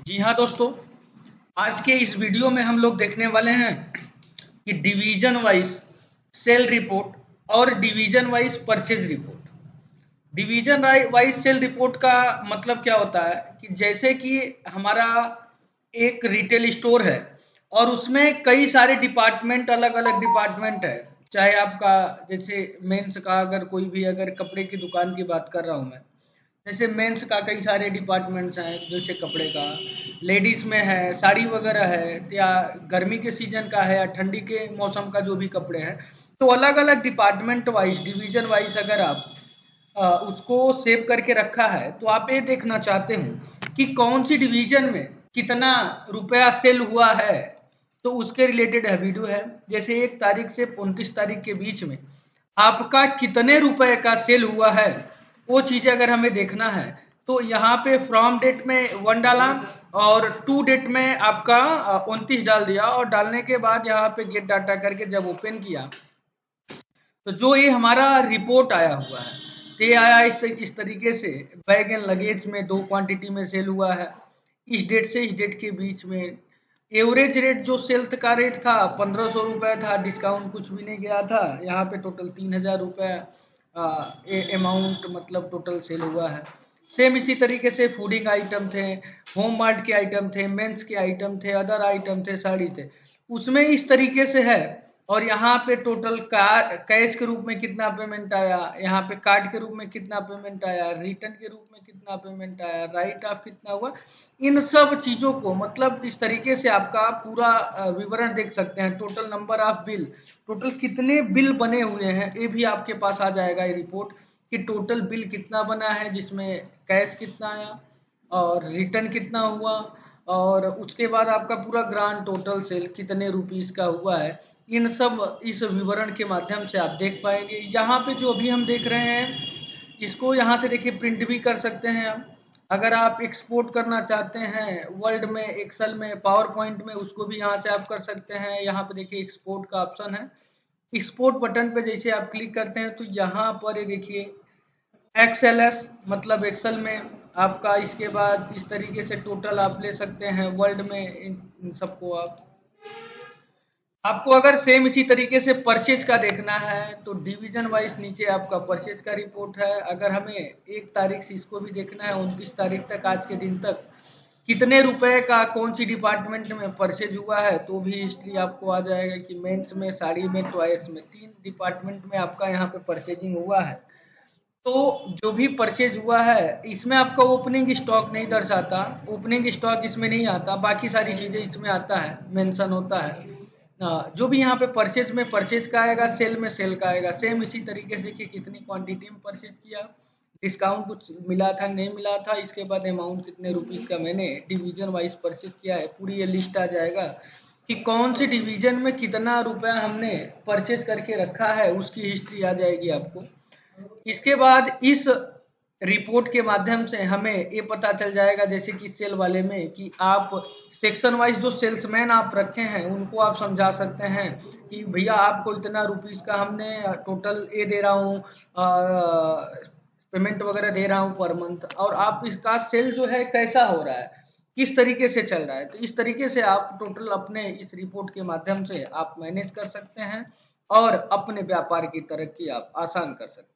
जी हाँ दोस्तों, आज के इस वीडियो में हम लोग देखने वाले हैं कि डिवीजन वाइज सेल रिपोर्ट और division wise purchase report. Division wise sale report का मतलब क्या होता है कि जैसे कि हमारा एक रिटेल स्टोर है और उसमें कई सारे डिपार्टमेंट, अलग अलग डिपार्टमेंट है। चाहे आपका जैसे मेंस का, अगर कोई भी अगर कपड़े की दुकान की बात कर रहा हूँ मैं, जैसे मेंस का कई सारे डिपार्टमेंट्स हैं, जैसे कपड़े का, लेडीज में है, साड़ी वगैरह है, या गर्मी के सीजन का है या ठंडी के मौसम का जो भी कपड़े हैं। तो अलग अलग डिपार्टमेंट वाइज, डिवीजन वाइज अगर आप उसको सेव करके रखा है तो आप ये देखना चाहते हो कि कौन सी डिवीजन में कितना रुपया सेल हुआ है, तो उसके रिलेटेड है वीडियो है। जैसे 1 तारीख से 29 तारीख के बीच में आपका कितने रुपए का सेल हुआ है, वो चीज़ अगर हमें देखना है तो यहाँ पे फ्रॉम डेट में 1 डाला और टू डेट में आपका 29 डाल दिया, और डालने के बाद यहाँ पे गेट डाटा करके जब ओपन किया तो जो ये हमारा रिपोर्ट आया हुआ है, तो ये आया इस तरीके से। बैग एंड लगेज में 2 क्वांटिटी में सेल हुआ है, इस डेट से इस डेट के बीच में। एवरेज रेट जो सेल का रेट था 1500 रुपये था, डिस्काउंट कुछ भी नहीं गया था। यहाँ पे टोटल 3000 रुपये अमाउंट मतलब टोटल सेल हुआ है। सेम इसी तरीके से फूडिंग आइटम थे, होम मार्ट के आइटम थे, मेंस के आइटम थे, अदर आइटम थे, साड़ी थे, उसमें इस तरीके से है। और यहाँ पे टोटल कैश के रूप में कितना पेमेंट आया, यहाँ पे कार्ड के रूप में कितना पेमेंट आया, रिटर्न के रूप में कितना पेमेंट आया, राइट ऑफ कितना हुआ, इन सब चीज़ों को मतलब इस तरीके से आपका पूरा विवरण देख सकते हैं। Total number of bill, total कितने बिल बने हुए हैं, ये भी आपके पास आ जाएगा ये रिपोर्ट कि टोटल बिल कितना बना है, जिसमें कैश कितना आया और रिटर्न कितना हुआ, और उसके बाद आपका पूरा ग्रांड टोटल सेल कितने रुपीस का हुआ है। इन सब इस विवरण के माध्यम से आप देख पाएंगे। यहाँ पे जो अभी हम देख रहे हैं, इसको यहाँ से देखिए प्रिंट भी कर सकते हैं आप। अगर आप एक्सपोर्ट करना चाहते हैं वर्ड में, एक्सेल में, पावर पॉइंट में, उसको भी यहाँ से आप कर सकते हैं। यहाँ पे देखिए एक्सपोर्ट का ऑप्शन है, एक्सपोर्ट बटन पे जैसे आप क्लिक करते हैं तो यहाँ पर ये देखिए एक्सएलएस मतलब एक्सेल में आपका। इसके बाद इस तरीके से टोटल आप ले सकते हैं वर्ल्ड में, इन सबको आपको अगर सेम इसी तरीके से परचेज का देखना है तो डिवीजन वाइज नीचे आपका परचेज का रिपोर्ट है। अगर हमें 1 तारीख से इसको भी देखना है 29 तारीख तक, आज के दिन तक कितने रुपए का कौन सी डिपार्टमेंट में परचेज हुआ है, तो भी हिस्ट्री आपको आ जाएगा कि मेंस में, साड़ी में, टॉयज में, 3 डिपार्टमेंट में आपका यहाँ पे परचेजिंग हुआ है। तो जो भी परचेज हुआ है इसमें आपका ओपनिंग स्टॉक नहीं दर्शाता, ओपनिंग स्टॉक इसमें नहीं आता, बाकी सारी चीज़ें इसमें आता है, मेंशन होता है। जो भी यहाँ पे परचेज में परचेज का आएगा, सेल में सेल का आएगा। सेम इसी तरीके से देखिए कितनी क्वांटिटी में परचेज किया, डिस्काउंट कुछ मिला था नहीं मिला था, इसके बाद अमाउंट कितने रुपीस का मैंने डिवीजन वाइज परचेज किया है, पूरी ये लिस्ट आ जाएगा कि कौन सी डिवीजन में कितना रुपया हमने परचेज करके रखा है, उसकी हिस्ट्री आ जाएगी आपको। इसके बाद इस रिपोर्ट के माध्यम से हमें ये पता चल जाएगा, जैसे कि सेल वाले में, कि आप सेक्शन वाइज जो सेल्समैन आप रखे हैं उनको आप समझा सकते हैं कि भैया आपको इतना रुपीस का हमने टोटल ये दे रहा हूँ, पेमेंट वगैरह दे रहा हूँ पर मंथ, और आप इसका सेल जो है कैसा हो रहा है, किस तरीके से चल रहा है। तो इस तरीके से आप टोटल अपने इस रिपोर्ट के माध्यम से आप मैनेज कर सकते हैं और अपने व्यापार की तरक्की आप आसान कर सकते हैं।